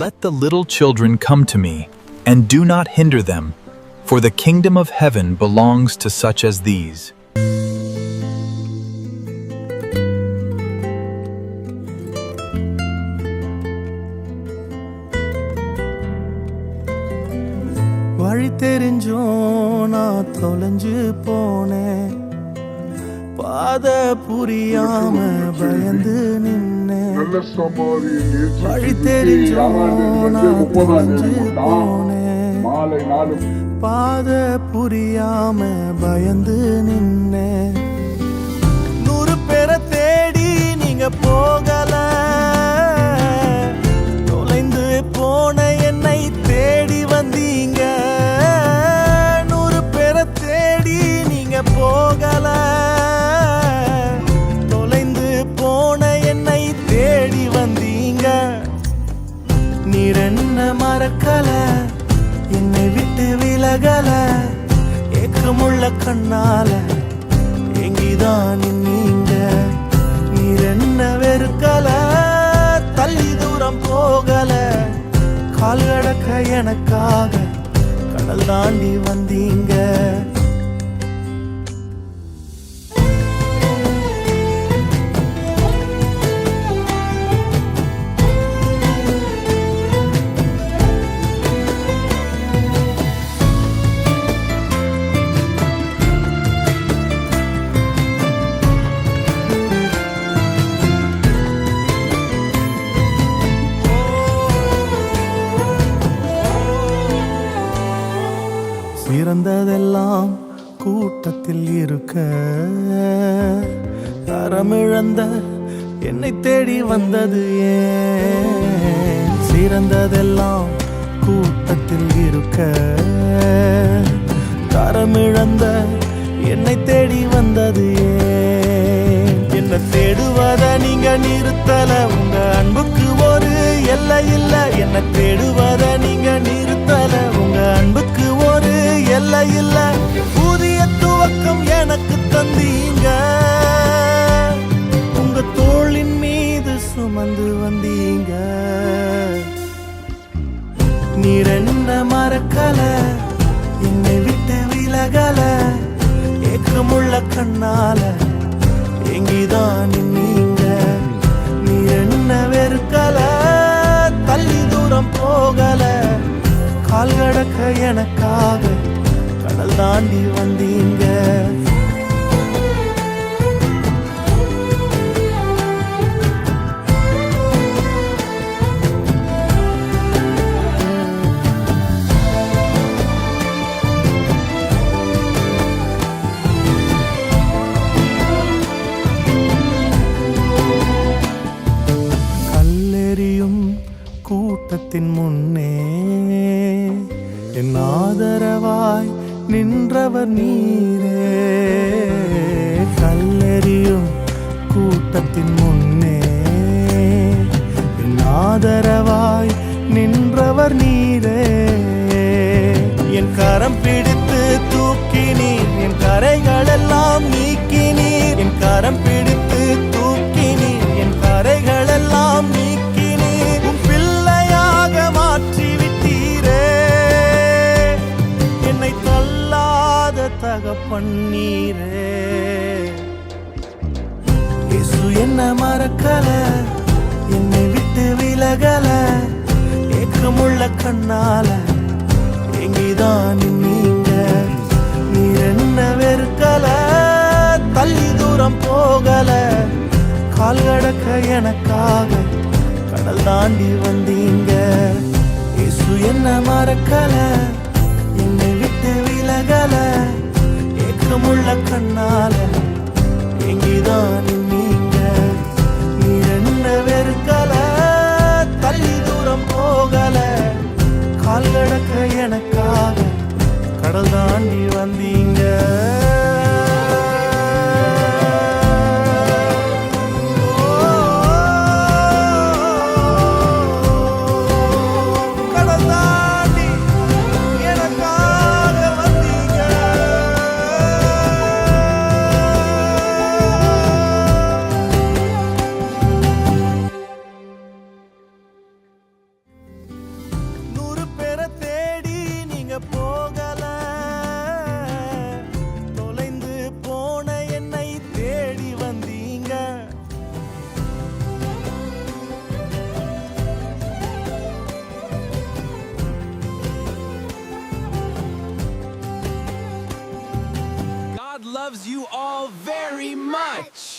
Let the little children come to me, and do not hinder them, for the kingdom of heaven belongs to such as these. வழி தெரிஞ்சோ நான் தொலைஞ்சு போனேன், பாத புரியாம பயந்து நின்னேன். வழி தெரிஞ்சோ நான் தொலைஞ்சு போனேன், பாத புரியாம பயந்து நின்னேன். 100 பேரை தேடி நீங்க போகல, தொலைந்து போன என்னை தேடி வந்தீங்க. 100 பேரை தேடி நீங்க போகல, தொலைந்து போன என்னை தேடி வந்தீங்க. நீர் என்ன மறக்கல, என்னை விட்டு விலகல, ஏக்கமுள்ள கண்ணால எங்கிதான் நீங்க. நீர் என்ன வெறுக்கல, தள்ளி தூரம் போகல, கால் கடக்க எனக்காக கடல் தாண்டி வந்தீங்க. சிறந்ததெல்லாம் கூட்டத்தில் இருக்க, தரமிழந்த என்னை தேடி வந்தது ஏன்? சிறந்ததெல்லாம் கூட்டத்தில் இருக்க, தரமிழந்த என்னை தேடி வந்தது ஏன்? என்ன தேடுவத நீங்க நிறுத்தல, உங்க அன்புக்கு ஒரு எல்லை இல்ல. என்ன தேடுவத நீங்க நிறுத்தல, உங்க அன்புக்கு ஒரு எல்லை இல்ல. புதிய துவக்கம் எனக்கு தந்தீங்க, உங்க தோளின் மீது சுமந்து வந்தீங்க. நீர் என்ன மறக்கல, என்னை விட்டு விலகல, ஏக்கமுள்ள கண்ணால எங்கிதான் நீங்க. நீர் என்ன வெறுக்கல, தள்ளி தூரம் போகல, கால் கடக்க எனக்காக கடல் தாண்டி வந்தீங்க. கல்லெறியும் கூட்டத்தின் முன்னே என் ஆதரவாய் நின்றவர் நீரே. கல்லெறியும் கூட்டத்தின் முன்னே என் ஆதரவாய் நின்றவர் நீரே. என் கரம் பிடித்து தூக்கினீர், என் கரைகள் எல்லாம் நீக்கினீர். என் கரம் பிடித்து தூக்கினீர், என் கரைகள் எல்லாம் நீக்கினீர். உன் பிள்ளையாக மாற்றி விட்டீரே, என்னை தள்ளாத தகப்பன் நீரே. இயேசு என்ன மறக்கல, என்னை விட்டு விலகல, ஏக்கமுள்ள கண்ணால எங்கிதான் நீங்க. நீர் என்ன வெறுக்கல, தள்ளி தூரம் போகல, கால் கடக்க எனக்காக கடல் தாண்டி வந்தீங்க. இயேசு என்ன மறக்கல, என்னை விட்டு விலகல, ஏக்கமுள்ள கண்ணால எங்கிதான் நீங்க. நீர் என்ன வெறுக்கல, தள்ளி தூரம் போகல, கால் கடக்க எனக்காக கடல் தாண்டி வந்தீங்க. loves you all very much.